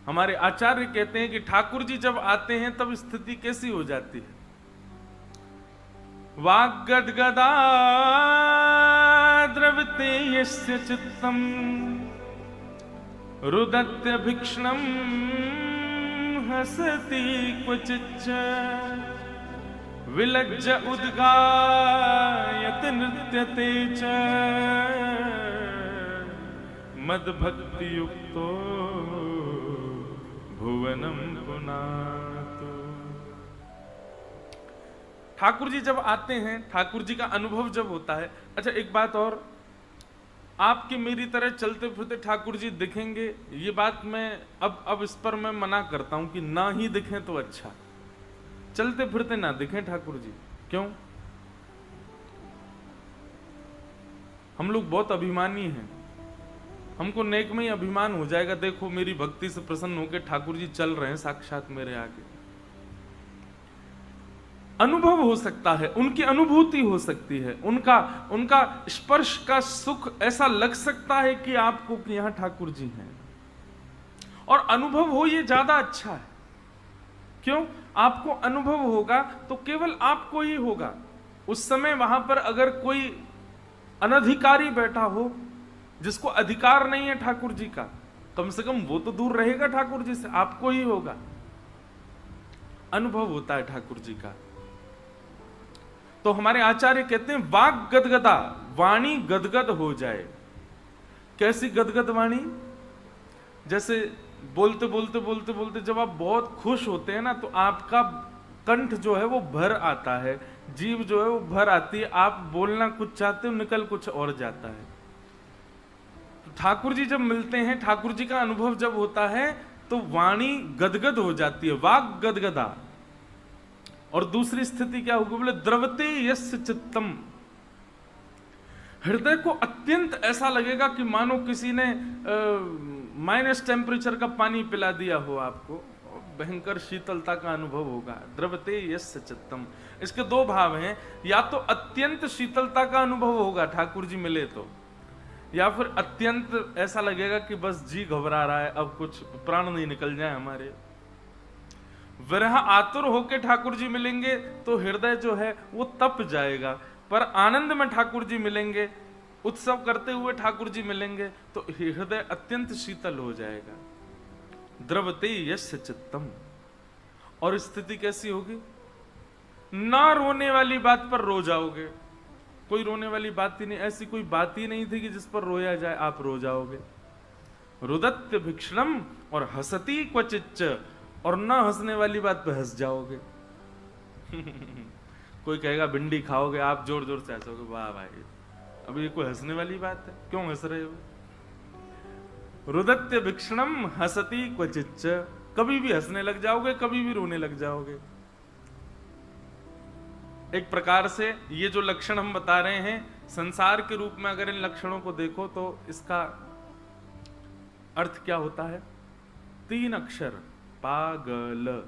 हमारे आचार्य कहते हैं कि ठाकुर जी जब आते हैं तब स्थिति कैसी हो जाती है। वाग्गद्गदा द्रवते यस्य चित्तम रुदत्य भिक्षणम हसति क्वचिच्च विलज्ज उद्गायत नृत्यते च मद्भक्ति युक्तो भुवनम पुनातो। ठाकुर जी जब आते हैं, ठाकुर जी का अनुभव जब होता है। अच्छा एक बात और, आपकी मेरी तरह चलते फिरते ठाकुर जी दिखेंगे, ये बात मैं अब इस पर मैं मना करता हूं कि ना ही दिखें तो अच्छा, चलते फिरते ना दिखें ठाकुर जी। क्यों? हम लोग बहुत अभिमानी हैं, हमको नेक में ही अभिमान हो जाएगा, देखो मेरी भक्ति से प्रसन्न होकर ठाकुर जी चल रहे हैं साक्षात मेरे आगे। अनुभव हो सकता है, उनकी अनुभूति हो सकती है, उनका स्पर्श का सुख ऐसा लग सकता है कि आपको कि यहां ठाकुर जी हैं, और अनुभव हो ये ज्यादा अच्छा है। क्यों? आपको अनुभव होगा तो केवल आपको ही होगा। उस समय वहां पर अगर कोई अनधिकारी बैठा हो जिसको अधिकार नहीं है ठाकुर जी का, कम से कम वो तो दूर रहेगा ठाकुर जी से, आपको ही होगा। अनुभव होता है ठाकुर जी का। तो हमारे आचार्य कहते हैं वाग गदगदा, वाणी गदगद हो जाए। कैसी गदगद वाणी? जैसे बोलते बोलते बोलते बोलते जब आप बहुत खुश होते हैं ना, तो आपका कंठ जो है वो भर आता है, जीभ जो है वो भर आती है, आप बोलना कुछ चाहते हो निकल कुछ और जाता है। तो ठाकुर जी जब मिलते हैं, ठाकुर जी का अनुभव जब होता है तो वाणी गदगद हो जाती है, वाग गदगदा। और दूसरी स्थिति क्या होगी? बोले द्रवते यस्य चित्तम, हृदय को अत्यंत ऐसा लगेगा कि मानो किसी ने माइनस टेम्परेचर का पानी पिला दिया हो आपको, भयंकर शीतलता का अनुभव होगा। द्रवते यस्य चित्तम, इसके दो भाव हैं, या तो अत्यंत शीतलता का अनुभव होगा ठाकुर जी मिले तो, या फिर अत्यंत ऐसा लगेगा कि बस जी घबरा रहा है, अब कुछ प्राण नहीं निकल जाए हमारे। विरह आतुर होके ठाकुर जी मिलेंगे तो हृदय जो है वो तप जाएगा, पर आनंद में ठाकुर जी मिलेंगे, उत्सव करते हुए ठाकुर जी मिलेंगे तो हृदय अत्यंत शीतल हो जाएगा। द्रवते यस्य चित्तम। और स्थिति कैसी होगी? ना रोने वाली बात पर रो जाओगे, कोई रोने वाली बात ही नहीं, ऐसी कोई बात ही नहीं थी कि जिस पर रोया जाए, आप रो जाओगे। रुदत्य भिक्षणम, और हसती क्वचिच्च, और ना हंसने वाली बात पे हंस जाओगे। कोई कहेगा भिंडी खाओगे, आप जोर जोर से हंसोगे, वाह भाई अब ये कोई हंसने वाली बात है, क्यों हंस रहे हो? रुदत्य भिक्षणम हसती क्वचिच्च, कभी भी हंसने लग जाओगे, कभी भी रोने लग जाओगे। एक प्रकार से ये जो लक्षण हम बता रहे हैं संसार के रूप में, अगर इन लक्षणों को देखो तो इसका अर्थ क्या होता है? 3 अक्षर, पागल।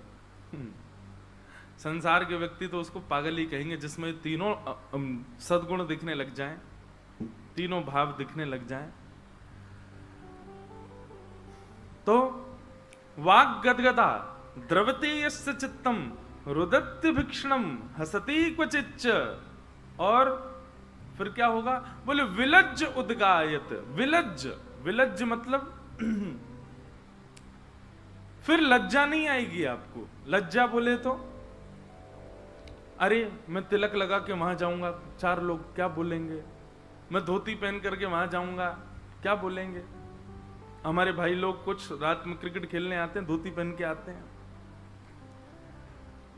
संसार के व्यक्ति तो उसको पागल ही कहेंगे जिसमें तीनों सद्गुण दिखने लग जाएं, तीनों भाव दिखने लग जाएं। तो वाग गदगदा, द्रवते यस्य चित्तम, रुदत्य भिक्षणम, हसती क्वचिच्च, और फिर क्या होगा? बोले विलज्ज उद्गायत। विलज्ज, विलज्ज मतलब फिर लज्जा नहीं आएगी आपको। लज्जा बोले तो अरे मैं तिलक लगा के वहां जाऊंगा, 4 लोग क्या बोलेंगे, मैं धोती पहन करके वहां जाऊंगा, क्या बोलेंगे। हमारे भाई लोग कुछ रात में क्रिकेट खेलने आते हैं, धोती पहन के आते हैं,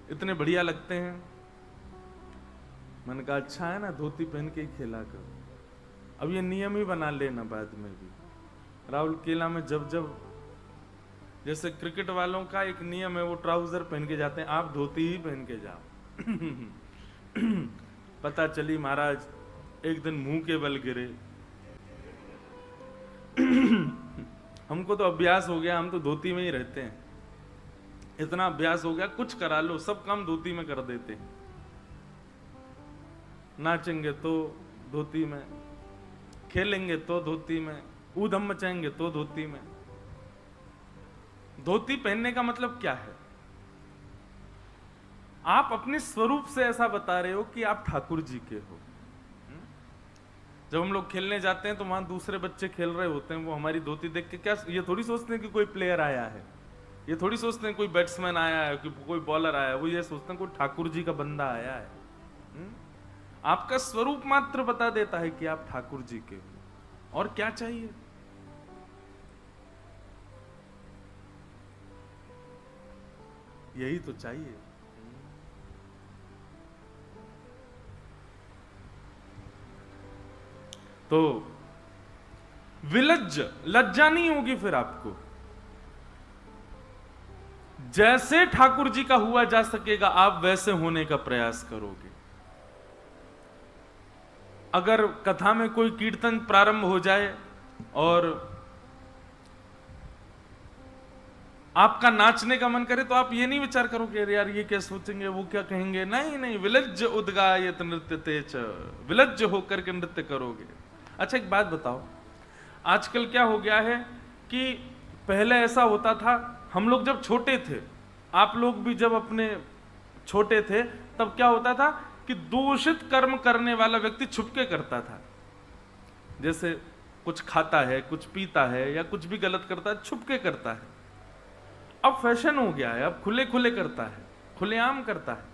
इतने बढ़िया लगते हैं। मैंने कहा अच्छा है ना, धोती पहन के ही खेला कर। अब ये नियम ही बना लेना बाद में भी। राहुल केला में जब जब, जैसे क्रिकेट वालों का एक नियम है, वो ट्राउजर पहन के जाते हैं, आप धोती ही पहन के जाओ। पता चली महाराज एक दिन मुंह के बल गिरे। हमको तो अभ्यास हो गया, हम तो धोती में ही रहते हैं, इतना अभ्यास हो गया, कुछ करा लो सब काम धोती में कर देते हैं। नाचेंगे तो धोती में, खेलेंगे तो धोती में, ऊधम मचाएंगे तो धोती में। धोती पहनने का मतलब क्या है? आप अपने स्वरूप से ऐसा बता रहे हो कि आप ठाकुर जी के हो। जब हम लोग खेलने जाते हैं तो वहां दूसरे बच्चे खेल रहे होते हैं, वो हमारी धोती देख के क्या ये थोड़ी सोचते हैं कि कोई प्लेयर आया है, ये थोड़ी सोचते हैं कोई बैट्समैन आया है, कि कोई बॉलर आया है, वो ये सोचते हैं कोई ठाकुर जी का बंदा आया है। आपका स्वरूप मात्र बता देता है कि आप ठाकुर जी के हो, और क्या चाहिए? यही तो चाहिए। तो विलज्ज, लज्जा नहीं होगी फिर आपको। जैसे ठाकुर जी का हुआ जा सकेगा आप वैसे होने का प्रयास करोगे। अगर कथा में कोई कीर्तन प्रारंभ हो जाए और आपका नाचने का मन करे तो आप ये नहीं विचार करोगे यार ये क्या सोचेंगे, वो क्या कहेंगे। नहीं नहीं, विलज्ज उद्गायत नृत्य तेज, विलज्ज होकर के नृत्य करोगे। अच्छा एक बात बताओ, आजकल क्या हो गया है कि पहले ऐसा होता था, हम लोग जब छोटे थे, आप लोग भी जब अपने छोटे थे, तब क्या होता था कि दूषित कर्म करने वाला व्यक्ति छुपके करता था। जैसे कुछ खाता है, कुछ पीता है, या कुछ भी गलत करता है, छुपके करता है। अब फैशन हो गया है, अब खुले खुले करता है, खुलेआम करता है।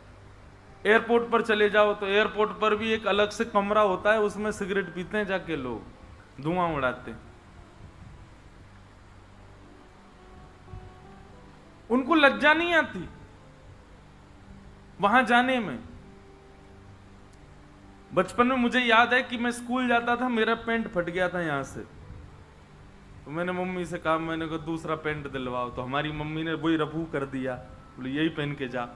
एयरपोर्ट पर चले जाओ तो एयरपोर्ट पर भी एक अलग से कमरा होता है, उसमें सिगरेट पीते हैं जाके लोग, धुआं उड़ाते हैं। उनको लज्जा नहीं आती वहां जाने में। बचपन में मुझे याद है कि मैं स्कूल जाता था, मेरा पैंट फट गया था यहां से, तो मैंने मम्मी से कहा, मैंने कहा दूसरा पैंट दिलवाओ, तो हमारी मम्मी ने वही रफू कर दिया, बोले यही पहन के जा।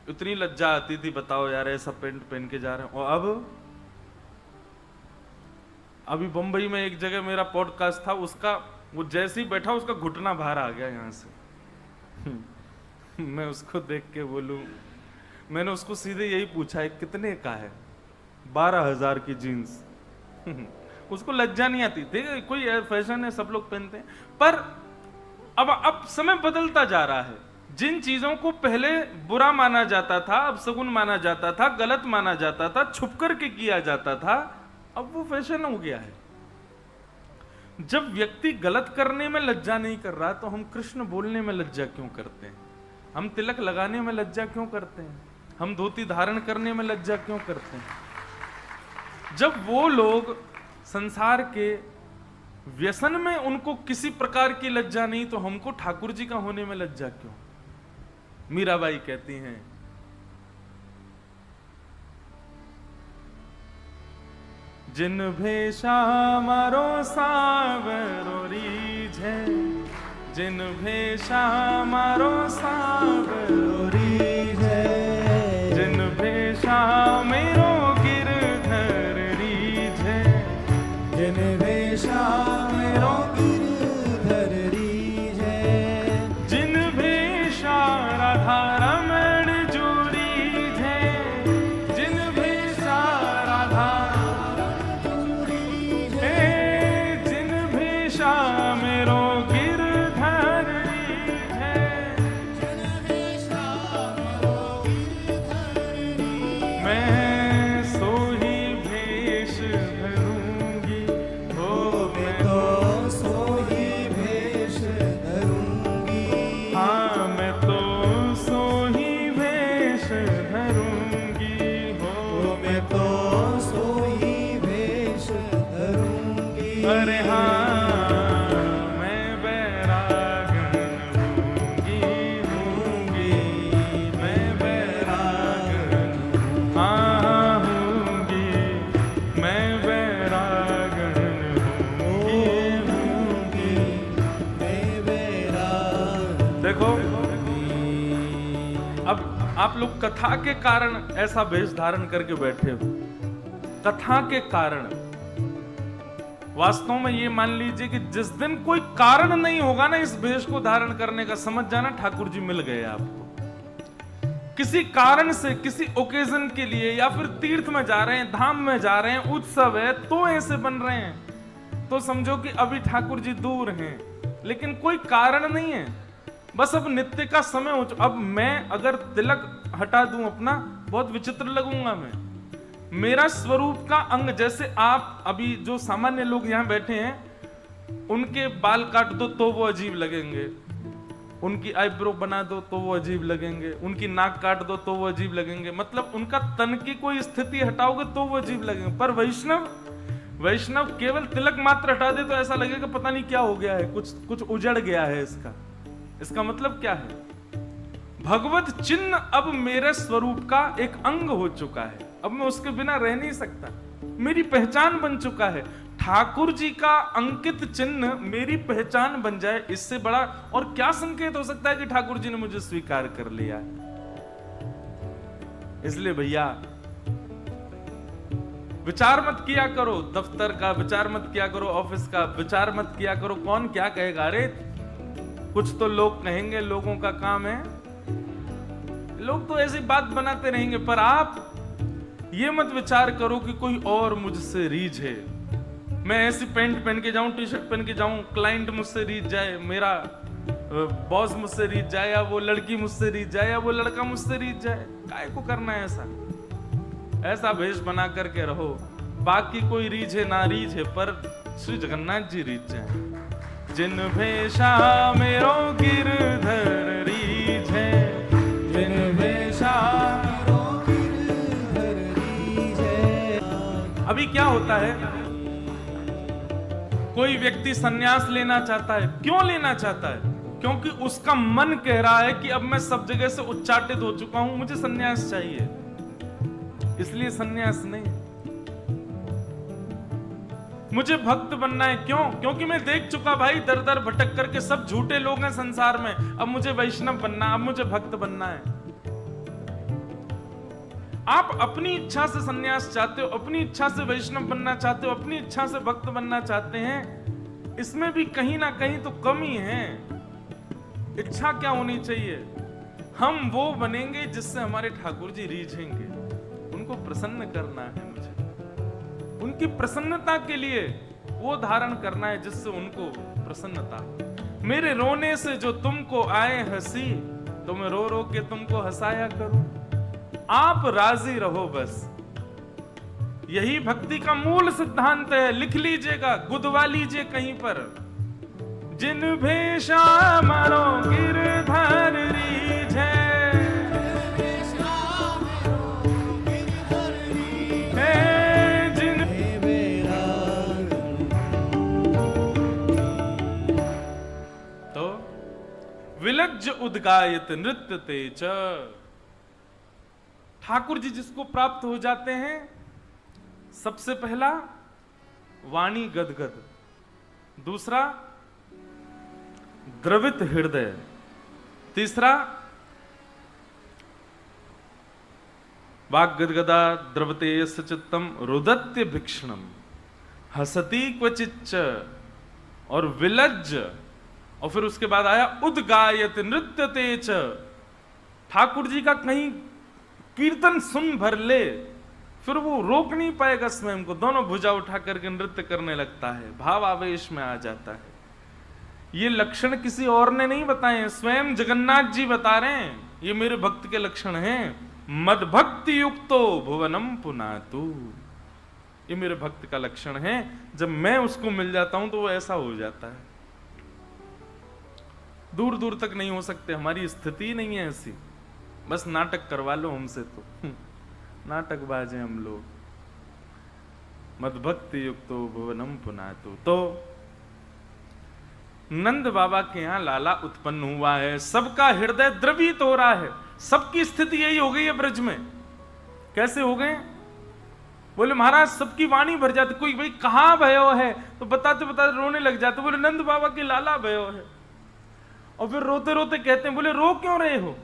इतनी लज्जा आती थी, बताओ यार ऐसा पैंट पहन के जा रहे हैं। और अब अभी बंबई में एक जगह मेरा पॉडकास्ट था, उसका वो जैसे ही बैठा उसका घुटना बाहर आ गया यहाँ से। मैं उसको देख के बोलूं, मैंने उसको सीधे यही पूछा है कितने का है? 12,000 की जीन्स। उसको लज्जा नहीं आती थी, कोई फैशन है सब लोग पहनते हैं। पर अब समय बदलता जा रहा है। जिन चीजों को पहले बुरा माना जाता था, अब सगुन माना जाता था, गलत माना जाता था, छुप करके किया जाता था, अब वो फैशन हो गया है। जब व्यक्ति गलत करने में लज्जा नहीं कर रहा तो हम कृष्ण बोलने में लज्जा क्यों करते हैं? हम तिलक लगाने में लज्जा क्यों करते हैं? हम धोती धारण करने में लज्जा क्यों करते हैं? जब वो लोग संसार के व्यसन में उनको किसी प्रकार की लज्जा नहीं, तो हमको ठाकुर जी का होने में लज्जा क्यों? मीराबाई कहती हैं, जिन भेषा मारो सावरो रीझे, जिन भेषा मारो सावरो रीझे, जिन भेषा मेरो गिरधर रीझे, जिन भेषा मेरो गिरधर रीझे, जिन भेषा राधा रमण जो रीझे, जिन भेषा राधा जिन भेषा मेरो गिरधर रीझे, जिन भेषा मेरो गिरधर रीझे, मैं सोही भेष धरूंगी, हो मैं तो सोही भेष धरूंगी, हाँ मैं तो सोही भेष धरूंगी, हो मैं तो सोही भेष धरूंगी। अरे हाँ मैं बैरागन हूँगी, मैं बैरागन, हाँ हूँगी, मैं बैरागन हूँगी, मैं बैरागन। देखो अब आप लोग कथा के कारण ऐसा वेश धारण करके बैठे हो, कथा के कारण। वास्तव में ये मान लीजिए कि जिस दिन कोई कारण नहीं होगा ना इस वेश को धारण करने का, समझ जाना ठाकुर जी मिल गए आपको। किसी कारण से, किसी ओकेजन के लिए, या फिर तीर्थ में जा रहे हैं, धाम में जा रहे हैं, उत्सव है तो ऐसे बन रहे हैं, तो समझो कि अभी ठाकुर जी दूर हैं, लेकिन कोई कारण नहीं है, बस अब नित्य का समय हो चुका। अब मैं अगर तिलक हटा दूं अपना, बहुत विचित्र लगूंगा मैं। मेरा स्वरूप का अंग, जैसे आप अभी जो सामान्य लोग यहां बैठे हैं, उनके बाल काट दो तो वो अजीब लगेंगे, उनकी आईब्रो बना दो तो वो अजीब लगेंगे, उनकी नाक काट दो तो वो अजीब लगेंगे, मतलब उनका तन की कोई स्थिति हटाओगे तो वो अजीब लगेंगे। पर वैष्णव केवल तिलक मात्र हटा दे तो ऐसा लगेगा पता नहीं क्या हो गया है, कुछ उजड़ गया है। इसका मतलब क्या है? भगवत चिन्ह अब मेरे स्वरूप का एक अंग हो चुका है, अब मैं उसके बिना रह नहीं सकता, मेरी पहचान बन चुका है। ठाकुर जी का अंकित चिन्ह मेरी पहचान बन जाए, इससे बड़ा और क्या संकेत हो सकता है कि ठाकुर जी ने मुझे स्वीकार कर लिया। इसलिए भैया विचार मत किया करो, दफ्तर का विचार मत किया करो, ऑफिस का विचार मत किया करो, कौन क्या कहेगा। अरे कुछ तो लोग कहेंगे, लोगों का काम है, लोग तो ऐसी बात बनाते रहेंगे। पर आप ये मत विचार करो कि कोई और मुझसे रीझे, मैं ऐसी पैंट पहन के जाऊं, टी शर्ट पहन के जाऊं, क्लाइंट मुझसे रीझ जाए, मेरा बॉस मुझसे रीझ जाए, या वो लड़की मुझसे रीझ जाए, या वो लड़का मुझसे रीझ जाए। काय को करना है ऐसा भेष बना करके रहो, बाकी कोई रीझे ना रीझे, पर श्री जगन्नाथ जी रीझ जाए। जिन भेषा मेरो गिरधर रीझे, जिन भेषा मेरो गिरधर रीझे। अभी क्या होता है, कोई व्यक्ति सन्यास लेना चाहता है। क्यों लेना चाहता है? क्योंकि उसका मन कह रहा है कि अब मैं सब जगह से उच्चाटित हो चुका हूं, मुझे सन्यास चाहिए, इसलिए सन्यास नहीं। मुझे भक्त बनना है। क्यों? क्योंकि मैं देख चुका भाई, दर दर भटक करके सब झूठे लोग हैं संसार में, अब मुझे वैष्णव बनना, अब मुझे भक्त बनना है। आप अपनी इच्छा से सन्यास चाहते हो, अपनी इच्छा से वैष्णव बनना चाहते हो, अपनी इच्छा से भक्त बनना चाहते हैं, इसमें भी कहीं ना कहीं तो कमी है। इच्छा क्या होनी चाहिए? हम वो बनेंगे जिससे हमारे ठाकुर जी रीझेंगे, उनको प्रसन्न करना है मुझे, उनकी प्रसन्नता के लिए वो धारण करना है जिससे उनको प्रसन्नता हो। मेरे रोने से जो तुमको आए हंसी, तो मैं रो रो के तुमको हंसाया करूं, आप राजी रहो बस। यही भक्ति का मूल सिद्धांत है, लिख लीजिएगा, गुदवा लीजिए कहीं पर। जिन भेषा मारो गिरधर रीझे, जिन तो विलज्ज उद्गायत नृत्य तेज। ठाकुर जी जिसको प्राप्त हो जाते हैं, सबसे पहला वाणी गदगद, दूसरा द्रवित हृदय, तीसरा वाग गदगदा द्रवते सचित्तम रुदत्य भिक्षणम हसती क्वचिच्च, और विलज्ज, और फिर उसके बाद आया उद्गायत नृत्य तेज। ठाकुर जी का कहीं कीर्तन सुन भर ले, फिर वो रोक नहीं पाएगा स्वयं को, दोनों भुजा उठा करके नृत्य करने लगता है, भाव आवेश में आ जाता है। ये लक्षण किसी और ने नहीं बताए, स्वयं जगन्नाथ जी बता रहे हैं, ये मेरे भक्त के लक्षण हैं। मद भक्ति युक्तो भुवनम पुनातु, ये मेरे भक्त का लक्षण है। जब मैं उसको मिल जाता हूं तो वो ऐसा हो जाता है। दूर दूर तक नहीं हो सकते, हमारी स्थिति नहीं है ऐसी, बस नाटक करवा लो हमसे तो नाटकबाज हैं हम लोग। मदभक्ति युक्तो भुवनम पुनातु। तो नंद बाबा के यहां लाला उत्पन्न हुआ है, सबका हृदय द्रवित हो रहा है, सबकी स्थिति यही हो गई है ब्रज में। कैसे हो गए? बोले महाराज सबकी वाणी भर जाती, कोई भाई कहां भयो है तो बताते बताते रोने लग जाते, बोले नंद बाबा के लाला भयो है। और फिर रोते रोते कहते हैं, बोले रो क्यों रहे हो?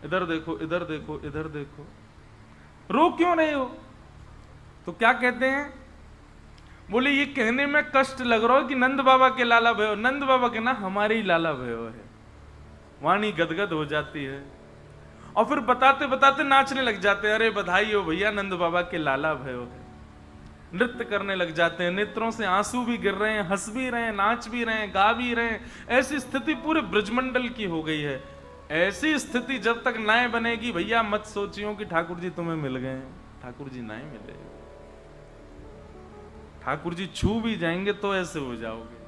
इधर देखो, इधर देखो, इधर देखो, रो क्यों रहे हो? तो क्या कहते हैं? बोले ये कहने में कष्ट लग रहा हो कि नंद बाबा के लाला भयो, नंद बाबा के ना हमारे ही लाला भयो है। वाणी गदगद हो जाती है, और फिर बताते बताते नाचने लग जाते हैं, अरे बधाई हो भैया, नंद बाबा के लाला भयो है। नृत्य करने लग जाते हैं, नेत्रों से आंसू भी गिर रहे हैं, हंस भी रहे हैं, नाच भी रहे हैं, गा भी रहे हैं। ऐसी स्थिति पूरे ब्रजमंडल की हो गई है। ऐसी स्थिति जब तक न्याय बनेगी भैया मत सोचियो कि ठाकुर जी तुम्हें मिल गए। ठाकुर जी नहीं मिले, ठाकुर जी छू भी जाएंगे तो ऐसे हो जाओगे।